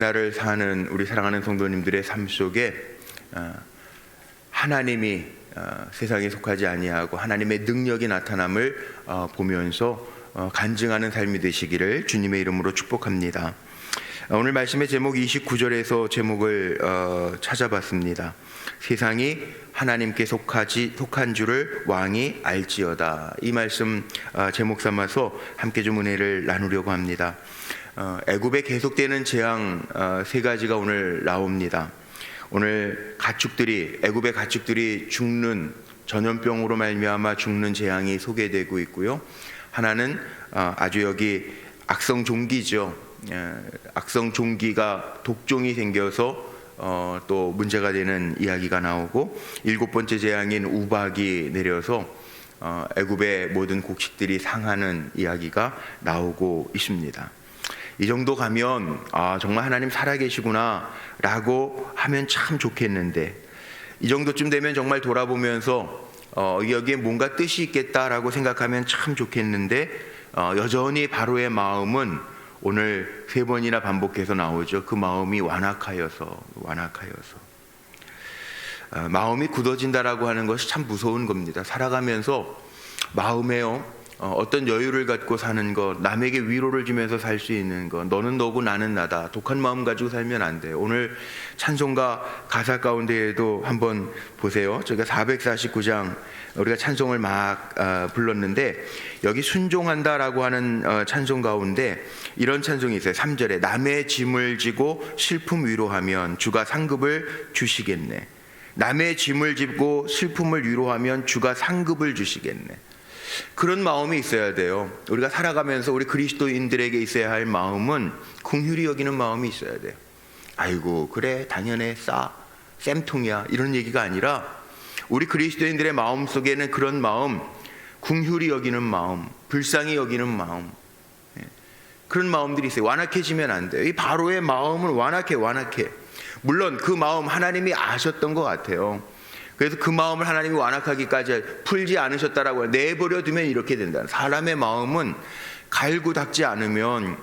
나를 사는 우리 사랑하는 성도님들의 삶 속에 하나님이 세상에 속하지 아니하고 하나님의 능력이 나타남을 보면서 간증하는 삶이 되시기를 주님의 이름으로 축복합니다. 오늘 말씀의 제목 29절에서 제목을 찾아봤습니다. 세상이 하나님께 속한 줄을 왕이 알지어다. 이 말씀 제목 삼아서 함께 좀 은혜를 나누려고 합니다. 애굽에 계속되는 재앙 세 가지가 오늘 나옵니다. 오늘 애굽의 가축들이 죽는, 전염병으로 말미암아 죽는 재앙이 소개되고 있고요. 하나는 아주 여기 악성종기죠. 악성종기가 독종이 생겨서 또 문제가 되는 이야기가 나오고, 7번째 재앙인 우박이 내려서 애굽의 모든 곡식들이 상하는 이야기가 나오고 있습니다. 이 정도 가면 정말 하나님 살아계시구나 라고 하면 참 좋겠는데, 이 정도쯤 되면 정말 돌아보면서 여기에 뭔가 뜻이 있겠다라고 생각하면 참 좋겠는데, 여전히 바로의 마음은 오늘 3번이나 반복해서 나오죠. 그 마음이 완악하여서 마음이 굳어진다라고 하는 것이 참 무서운 겁니다. 살아가면서 마음에요, 어떤 여유를 갖고 사는 것, 남에게 위로를 주면서 살 수 있는 것, 너는 너고 나는 나다, 독한 마음 가지고 살면 안 돼요. 오늘 찬송가 가사 가운데에도 한번 보세요. 저희가 449장 우리가 찬송을 막 불렀는데, 여기 순종한다라고 하는 찬송 가운데 이런 찬송이 있어요. 3절에 남의 짐을 지고 슬픔 위로하면 주가 상급을 주시겠네. 남의 짐을 지고 슬픔을 위로하면 주가 상급을 주시겠네. 그런 마음이 있어야 돼요. 우리가 살아가면서 우리 그리스도인들에게 있어야 할 마음은 긍휼히 여기는 마음이 있어야 돼요. 아이고 그래 당연해 쌤통이야 이런 얘기가 아니라, 우리 그리스도인들의 마음 속에는 그런 마음, 긍휼히 여기는 마음, 불쌍히 여기는 마음, 그런 마음들이 있어요. 완악해지면 안 돼요. 이 바로의 마음은 완악해. 물론 그 마음 하나님이 아셨던 것 같아요. 그래서 그 마음을 하나님이 완악하기까지 풀지 않으셨다라고 내버려 두면 이렇게 된다. 사람의 마음은 갈고 닦지 않으면,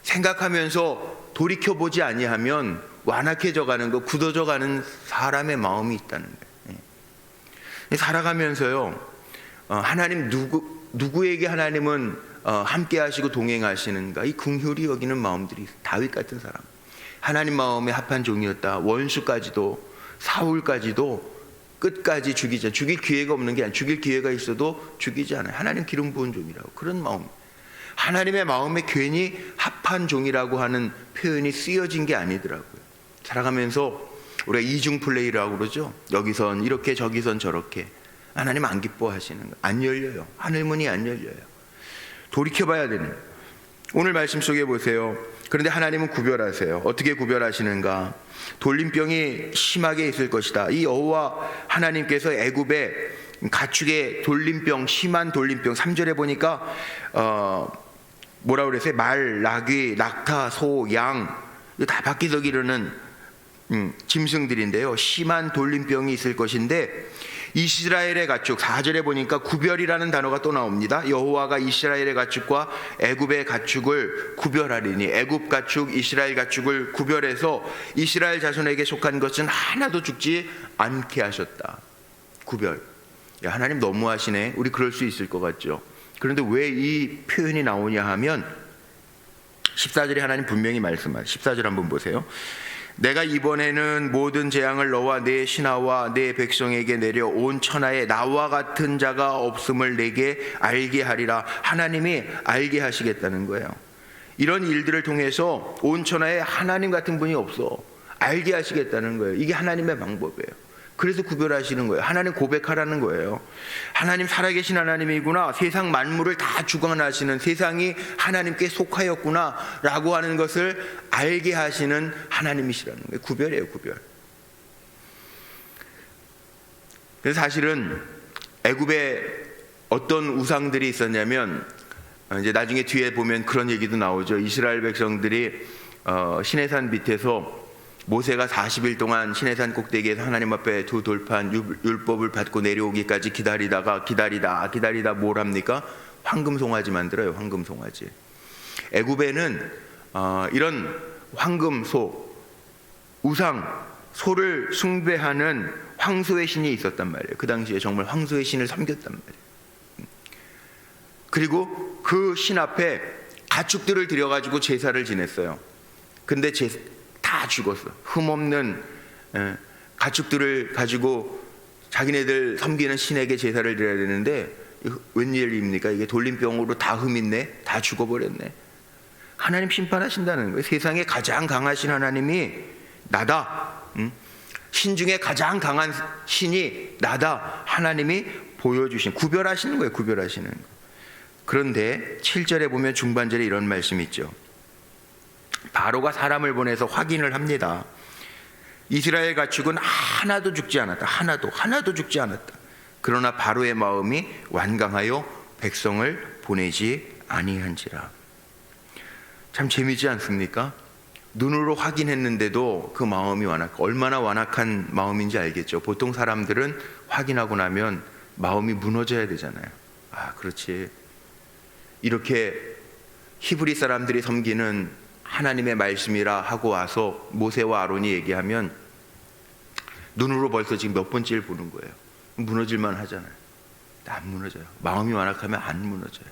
생각하면서 돌이켜보지 아니하면 완악해져 가는 거, 굳어져 가는 사람의 마음이 있다는 거예요. 살아가면서요, 하나님 누구에게 하나님은 함께 하시고 동행하시는가, 이 긍휼히 여기는 마음들이, 다윗 같은 사람, 하나님 마음에 합한 종이었다. 원수까지도, 사울까지도 끝까지 죽일 기회가 없는 게 아니라, 죽일 기회가 있어도 죽이지 않아요. 하나님 기름 부은 종이라고. 그런 마음, 하나님의 마음에 괜히 합한 종이라고 하는 표현이 쓰여진 게 아니더라고요. 살아가면서 우리가 이중 플레이라고 그러죠. 여기선 이렇게 저기선 저렇게. 하나님 안 기뻐하시는 거, 안 열려요. 하늘문이 안 열려요. 돌이켜봐야 되는. 오늘 말씀 속에 보세요. 그런데 하나님은 구별하세요. 어떻게 구별하시는가? 돌림병이 심하게 있을 것이다. 이 여호와 하나님께서 애굽에 가축의 돌림병, 심한 돌림병, 3절에 보니까 뭐라고 그랬어요? 말, 나귀, 낙타, 소, 양, 이거 다 바퀴서 기르는 짐승들인데요. 심한 돌림병이 있을 것인데, 이스라엘의 가축, 4절에 보니까 구별이라는 단어가 또 나옵니다. 여호와가 이스라엘의 가축과 애굽의 가축을 구별하리니, 애굽 가축, 이스라엘 가축을 구별해서 이스라엘 자손에게 속한 것은 하나도 죽지 않게 하셨다. 구별. 야, 하나님 너무하시네. 우리 그럴 수 있을 것 같죠. 그런데 왜 이 표현이 나오냐 하면, 14절에 하나님 분명히 말씀하세요. 14절 한번 보세요. 내가 이번에는 모든 재앙을 너와 내 신하와 내 백성에게 내려 온 천하에 나와 같은 자가 없음을 내게 알게 하리라. 하나님이 알게 하시겠다는 거예요. 이런 일들을 통해서 온 천하에 하나님 같은 분이 없어, 알게 하시겠다는 거예요. 이게 하나님의 방법이에요. 그래서 구별하시는 거예요. 하나님 고백하라는 거예요. 하나님 살아계신 하나님이구나, 세상 만물을 다 주관하시는, 세상이 하나님께 속하였구나 라고 하는 것을 알게 하시는 하나님이시라는 거예요. 구별이에요, 구별. 그래서 사실은 애굽에 어떤 우상들이 있었냐면, 이제 나중에 뒤에 보면 그런 얘기도 나오죠. 이스라엘 백성들이 시내산 밑에서 모세가 40일 동안 시내산 꼭대기에서 하나님 앞에 두 돌판 율법을 받고 내려오기까지 기다리다 뭘 합니까? 황금송아지 만들어요. 황금송아지. 애굽에는 이런 황금소, 우상 소를 숭배하는 황소의 신이 있었단 말이에요. 그 당시에 정말 황소의 신을 섬겼단 말이에요. 그리고 그 신 앞에 가축들을 들여가지고 제사를 지냈어요. 근데 다 죽었어. 흠없는 가축들을 가지고 자기네들 섬기는 신에게 제사를 드려야 되는데 웬일입니까? 이게 돌림병으로 다 흠있네, 다 죽어버렸네. 하나님 심판하신다는 거예요. 세상에 가장 강하신 하나님이 나다. 신 중에 가장 강한 신이 나다. 하나님이 보여주신, 구별하시는 거예요. 구별하시는 거. 그런데 7절에 보면 중반절에 이런 말씀이 있죠. 바로가 사람을 보내서 확인을 합니다. 이스라엘 가축은 하나도 죽지 않았다. 하나도 죽지 않았다. 그러나 바로의 마음이 완강하여 백성을 보내지 아니한지라. 참 재미지 않습니까? 눈으로 확인했는데도 그 마음이 얼마나 완악한 마음인지 알겠죠. 보통 사람들은 확인하고 나면 마음이 무너져야 되잖아요. 아, 그렇지. 이렇게 히브리 사람들이 섬기는 하나님의 말씀이라 하고 와서 모세와 아론이 얘기하면 눈으로 벌써 지금 몇 번째를 보는 거예요. 무너질만 하잖아요. 안 무너져요. 마음이 완악하면 안 무너져요.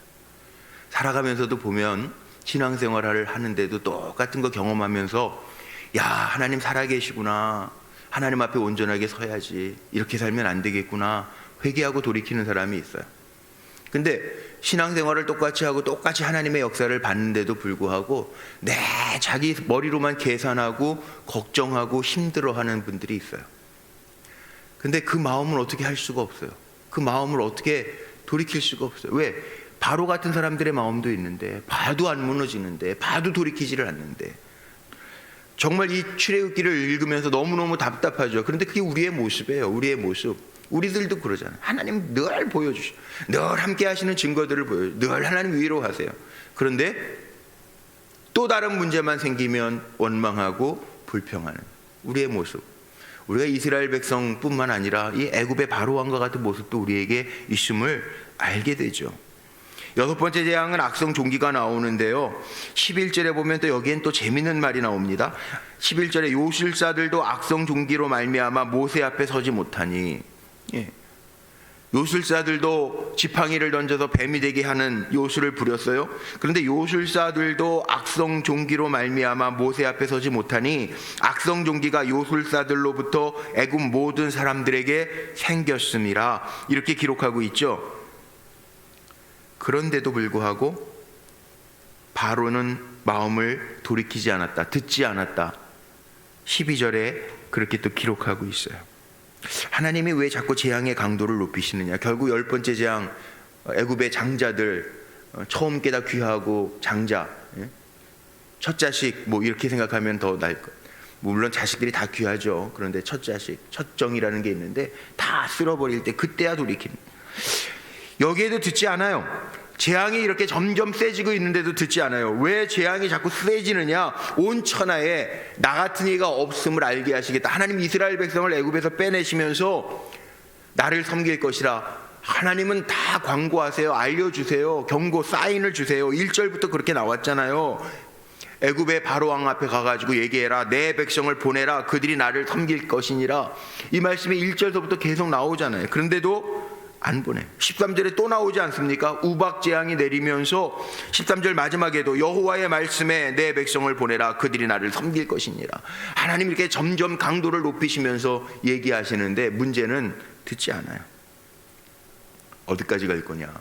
살아가면서도 보면 신앙생활을 하는데도 똑같은 거 경험하면서 야, 하나님 살아계시구나. 하나님 앞에 온전하게 서야지. 이렇게 살면 안 되겠구나. 회개하고 돌이키는 사람이 있어요. 근데 신앙생활을 똑같이 하고 똑같이 하나님의 역사를 봤는데도 불구하고 자기 머리로만 계산하고 걱정하고 힘들어하는 분들이 있어요. 근데 그 마음을 어떻게 할 수가 없어요. 그 마음을 어떻게 돌이킬 수가 없어요. 왜? 바로 같은 사람들의 마음도 있는데 봐도 안 무너지는데 봐도 돌이키지를 않는데 정말 이 출애굽기를 읽으면서 너무너무 답답하죠. 그런데 그게 우리의 모습이에요. 우리의 모습. 우리들도 그러잖아요. 하나님 늘 보여주셔. 늘 함께 하시는 증거들을 보여주셔. 늘 하나님 위로하세요. 그런데 또 다른 문제만 생기면 원망하고 불평하는 우리의 모습. 우리가 이스라엘 백성뿐만 아니라 이 애굽의 바로 왕과 같은 모습도 우리에게 있음을 알게 되죠. 여섯 번째 재앙은 악성 종기가 나오는데요. 11절에 보면 또 여기엔 또 재밌는 말이 나옵니다. 11절에 요술사들도 악성 종기로 말미암아 모세 앞에 서지 못하니. 요술사들도 지팡이를 던져서 뱀이 되게 하는 요술을 부렸어요. 그런데 요술사들도 악성 종기로 말미암아 모세 앞에 서지 못하니 악성 종기가 요술사들로부터 애굽 모든 사람들에게 생겼음이라 이렇게 기록하고 있죠. 그런데도 불구하고 바로는 마음을 돌이키지 않았다. 듣지 않았다. 12절에 그렇게 또 기록하고 있어요. 하나님이 왜 자꾸 재앙의 강도를 높이시느냐. 결국 10번째 재앙, 애굽의 장자들, 처음 깨다 귀하고 장자, 첫 자식 뭐 이렇게 생각하면 더 나을 것. 물론 자식들이 다 귀하죠. 그런데 첫 자식, 첫 정이라는 게 있는데 다 쓸어버릴 때 그때야 돌이키는. 여기에도 듣지 않아요. 재앙이 이렇게 점점 세지고 있는데도 듣지 않아요. 왜 재앙이 자꾸 세지느냐. 온 천하에 나 같은 이가 없음을 알게 하시겠다. 하나님 이스라엘 백성을 애굽에서 빼내시면서 나를 섬길 것이라. 하나님은 다 광고하세요. 알려주세요. 경고 사인을 주세요. 1절부터 그렇게 나왔잖아요. 애굽의 바로왕 앞에 가가지고 얘기해라. 내 백성을 보내라. 그들이 나를 섬길 것이니라. 이 말씀이 1절서부터 계속 나오잖아요. 그런데도 안 보내. 13절에 또 나오지 않습니까? 우박 재앙이 내리면서 13절 마지막에도 여호와의 말씀에 내 백성을 보내라. 그들이 나를 섬길 것이니라. 하나님 이렇게 점점 강도를 높이시면서 얘기하시는데 문제는 듣지 않아요. 어디까지 갈 거냐.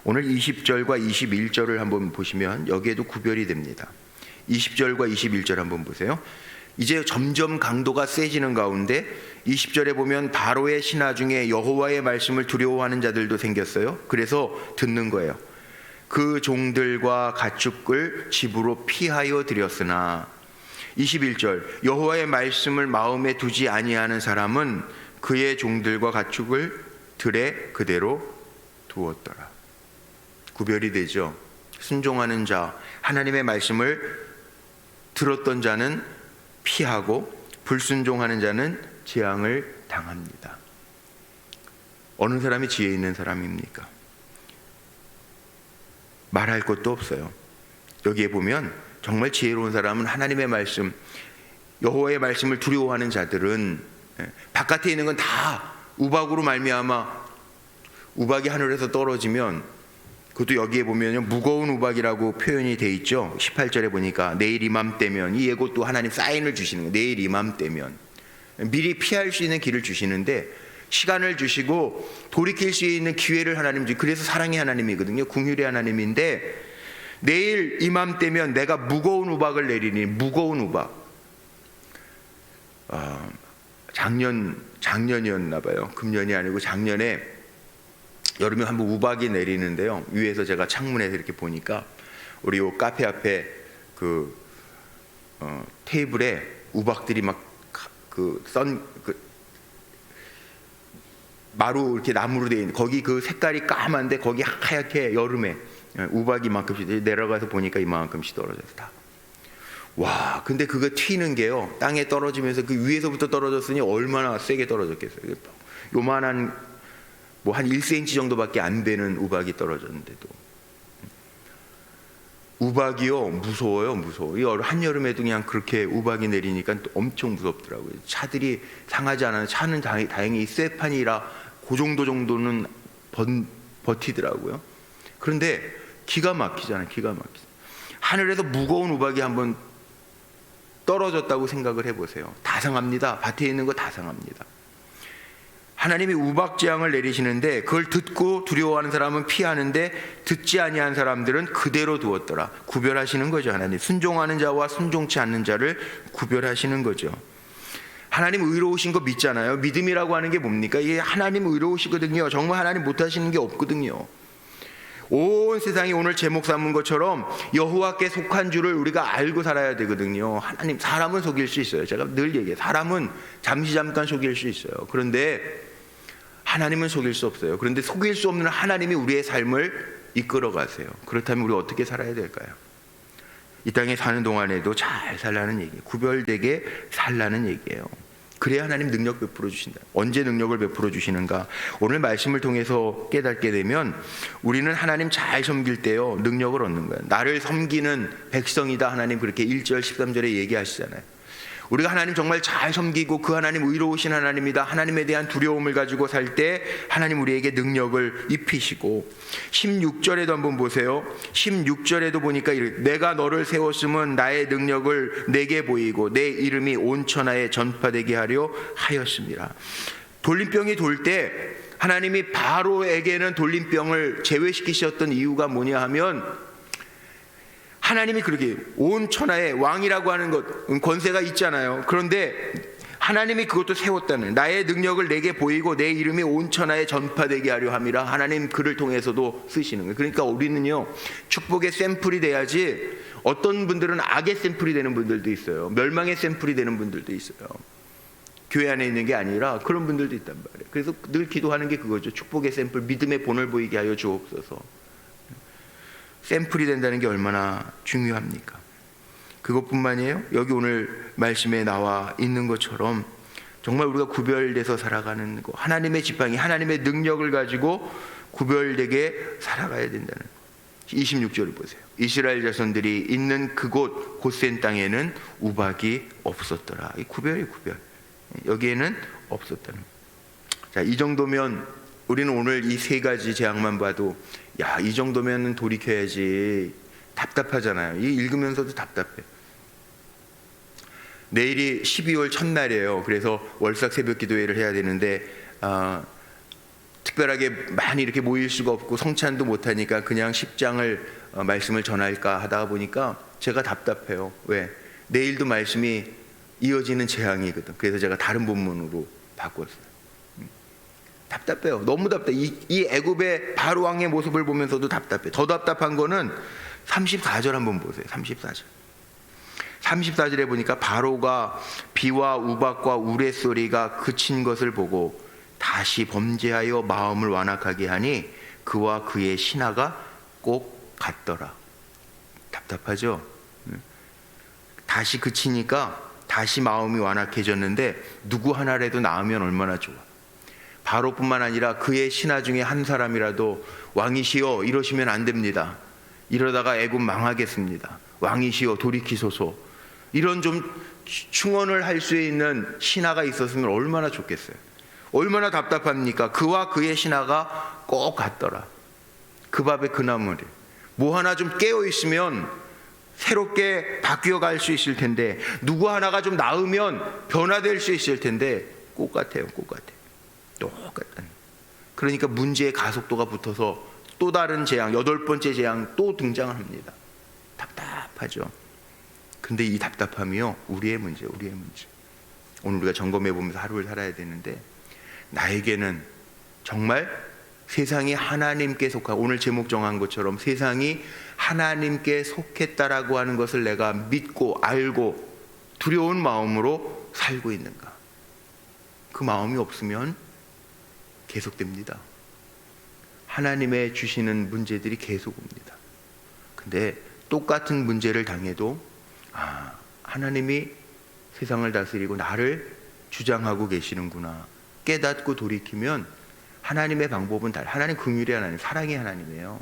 오늘 20절과 21절을 한번 보시면 여기에도 구별이 됩니다. 20절과 21절 한번 보세요. 이제 점점 강도가 세지는 가운데 20절에 보면 바로의 신하 중에 여호와의 말씀을 두려워하는 자들도 생겼어요. 그래서 듣는 거예요. 그 종들과 가축을 집으로 피하여 들였으나 21절 여호와의 말씀을 마음에 두지 아니하는 사람은 그의 종들과 가축을 들에 그대로 두었더라. 구별이 되죠. 순종하는 자, 하나님의 말씀을 들었던 자는 피하고 불순종하는 자는 재앙을 당합니다. 어느 사람이 지혜 있는 사람입니까? 말할 것도 없어요. 여기에 보면 정말 지혜로운 사람은 하나님의 말씀, 여호와의 말씀을 두려워하는 자들은 바깥에 있는 건 다 우박으로 말미암아 우박이 하늘에서 떨어지면, 그것도 여기에 보면요 무거운 우박이라고 표현이 돼 있죠. 18절에 보니까 내일 이맘때면, 이 예고도 하나님 사인을 주시는 거예요. 내일 이맘때면 미리 피할 수 있는 길을 주시는데, 시간을 주시고 돌이킬 수 있는 기회를 하나님 주시고, 그래서 사랑의 하나님이거든요. 궁휼의 하나님인데, 내일 이맘때면 내가 무거운 우박을 내리니. 무거운 우박. 작년이었나 봐요. 금년이 아니고 작년에 여름에 한번 우박이 내리는데요. 위에서 제가 창문에서 이렇게 보니까 우리 요 카페 앞에 테이블에 우박들이 막 마루 이렇게 나무로 되어 있는, 거기 그 색깔이 까만데 거기 하얗게 여름에 우박이 이만큼씩 내려가서 보니까 이만큼씩 떨어져서 다. 와, 근데 그거 튀는 게요, 땅에 떨어지면서 그 위에서부터 떨어졌으니 얼마나 세게 떨어졌겠어요. 요만한 뭐 한 1cm 정도밖에 안 되는 우박이 떨어졌는데도. 우박이요 무서워요. 무서워. 이 한여름에도 그냥 그렇게 우박이 내리니까 엄청 무섭더라고요. 차들이 상하지 않아요. 차는 다행히 쇠판이라 그 정도는 버티더라고요. 그런데 기가 막히잖아요. 기가 막히죠. 하늘에서 무거운 우박이 한번 떨어졌다고 생각을 해보세요. 다 상합니다. 밭에 있는 거 다 상합니다. 하나님이 우박재앙을 내리시는데, 그걸 듣고 두려워하는 사람은 피하는데 듣지 아니한 사람들은 그대로 두었더라. 구별하시는 거죠. 하나님 순종하는 자와 순종치 않는 자를 구별하시는 거죠. 하나님 의로우신 거 믿잖아요. 믿음이라고 하는 게 뭡니까? 이게 하나님 의로우시거든요. 정말 하나님 못하시는 게 없거든요. 온 세상이 오늘 제목 삼은 것처럼 여호와께 속한 줄을 우리가 알고 살아야 되거든요. 하나님, 사람은 속일 수 있어요. 제가 늘 얘기해요. 사람은 잠깐 속일 수 있어요. 그런데 하나님은 속일 수 없어요. 그런데 속일 수 없는 하나님이 우리의 삶을 이끌어 가세요. 그렇다면 우리 어떻게 살아야 될까요? 이 땅에 사는 동안에도 잘 살라는 얘기예요. 구별되게 살라는 얘기예요. 그래야 하나님 능력 베풀어 주신다. 언제 능력을 베풀어 주시는가? 오늘 말씀을 통해서 깨닫게 되면 우리는 하나님 잘 섬길 때요 능력을 얻는 거예요. 나를 섬기는 백성이다, 하나님 그렇게 1절 13절에 얘기하시잖아요. 우리가 하나님 정말 잘 섬기고 그 하나님 의로우신 하나님이다, 하나님에 대한 두려움을 가지고 살 때 하나님 우리에게 능력을 입히시고, 16절에도 한번 보세요. 16절에도 보니까 내가 너를 세웠음은 나의 능력을 내게 보이고 내 이름이 온 천하에 전파되게 하려 하였습니다. 돌림병이 돌 때 하나님이 바로에게는 돌림병을 제외시키셨던 이유가 뭐냐 하면, 하나님이 그렇게 온 천하에 왕이라고 하는 것, 권세가 있잖아요. 그런데 하나님이 그것도 세웠다는, 나의 능력을 내게 보이고 내 이름이 온 천하에 전파되게 하려 함이라. 하나님 그를 통해서도 쓰시는 거예요. 그러니까 우리는요 축복의 샘플이 돼야지. 어떤 분들은 악의 샘플이 되는 분들도 있어요. 멸망의 샘플이 되는 분들도 있어요. 교회 안에 있는 게 아니라 그런 분들도 있단 말이에요. 그래서 늘 기도하는 게 그거죠. 축복의 샘플, 믿음의 본을 보이게 하여 주옵소서. 샘플이 된다는 게 얼마나 중요합니까? 그것뿐만이에요. 여기 오늘 말씀에 나와 있는 것처럼 정말 우리가 구별돼서 살아가는 거, 하나님의 지팡이, 하나님의 능력을 가지고 구별되게 살아가야 된다는 거. 26절을 보세요. 이스라엘 자손들이 있는 그곳 고센 땅에는 우박이 없었더라. 이 구별. 여기에는 없었다는 거. 자, 이 정도면 우리는 오늘 이 세 가지 재앙만 봐도, 야, 이 정도면 돌이켜야지. 답답하잖아요. 이 읽으면서도 답답해. 내일이 12월 첫날이에요. 그래서 월삭 새벽 기도회를 해야 되는데 특별하게 많이 이렇게 모일 수가 없고 성찬도 못하니까 그냥 10장을 말씀을 전할까 하다가 보니까 제가 답답해요. 왜? 내일도 말씀이 이어지는 재앙이거든. 그래서 제가 다른 본문으로 바꿨어요. 답답해요. 너무 답답해. 이 애굽의 바로 왕의 모습을 보면서도 답답해. 더 답답한 거는 34절 한번 보세요. 34절에 보니까 바로가 비와 우박과 우레소리가 그친 것을 보고 다시 범죄하여 마음을 완악하게 하니 그와 그의 신하가 꼭 같더라. 답답하죠? 다시 그치니까 다시 마음이 완악해졌는데 누구 하나라도 나으면 얼마나 좋아. 바로뿐만 아니라 그의 신하 중에 한 사람이라도 왕이시여 이러시면 안 됩니다. 이러다가 애굽 망하겠습니다. 왕이시여 돌이키소서, 이런 좀 충언을 할 수 있는 신하가 있었으면 얼마나 좋겠어요. 얼마나 답답합니까? 그와 그의 신하가 꼭 같더라. 그 밥에 그 나물이 뭐 하나 좀 깨어 있으면 새롭게 바뀌어 갈 수 있을 텐데, 누구 하나가 좀 나으면 변화될 수 있을 텐데 꼭 같아요. 꼭 같아요. 똑같은. 그러니까 문제의 가속도가 붙어서 또 다른 재앙, 8번째 재앙 또 등장을 합니다. 답답하죠. 근데 이 답답함이요, 우리의 문제. 오늘 우리가 점검해 보면서 하루를 살아야 되는데, 나에게는 정말 세상이 하나님께 속한, 오늘 제목 정한 것처럼 세상이 하나님께 속했다라고 하는 것을 내가 믿고 알고 두려운 마음으로 살고 있는가? 그 마음이 없으면 계속됩니다. 하나님의 주시는 문제들이 계속 옵니다. 근데 똑같은 문제를 당해도 하나님이 세상을 다스리고 나를 주장하고 계시는구나 깨닫고 돌이키면, 하나님의 방법은 하나님 긍휼의 하나님, 사랑의 하나님이에요.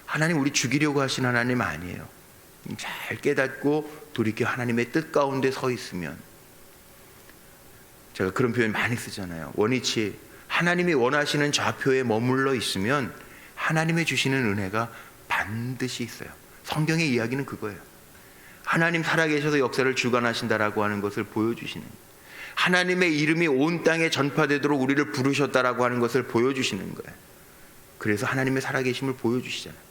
하나님 우리 죽이려고 하신 하나님 아니에요. 잘 깨닫고 돌이켜 하나님의 뜻 가운데 서 있으면, 제가 그런 표현 많이 쓰잖아요. 원위치, 하나님이 원하시는 좌표에 머물러 있으면 하나님의 주시는 은혜가 반드시 있어요. 성경의 이야기는 그거예요. 하나님 살아계셔서 역사를 주관하신다라고 하는 것을 보여주시는, 하나님의 이름이 온 땅에 전파되도록 우리를 부르셨다라고 하는 것을 보여주시는 거예요. 그래서 하나님의 살아계심을 보여주시잖아요.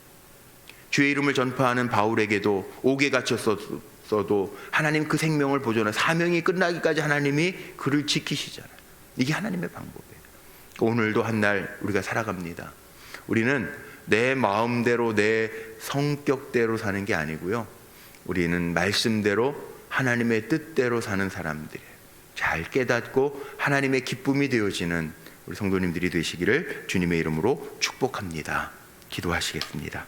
주의 이름을 전파하는 바울에게도 옥에 갇혔어도 하나님 그 생명을 보존하는, 사명이 끝나기까지 하나님이 그를 지키시잖아요. 이게 하나님의 방법이에요. 오늘도 한 날 우리가 살아갑니다. 우리는 내 마음대로 내 성격대로 사는 게 아니고요, 우리는 말씀대로 하나님의 뜻대로 사는 사람들이에요. 잘 깨닫고 하나님의 기쁨이 되어지는 우리 성도님들이 되시기를 주님의 이름으로 축복합니다. 기도하시겠습니다.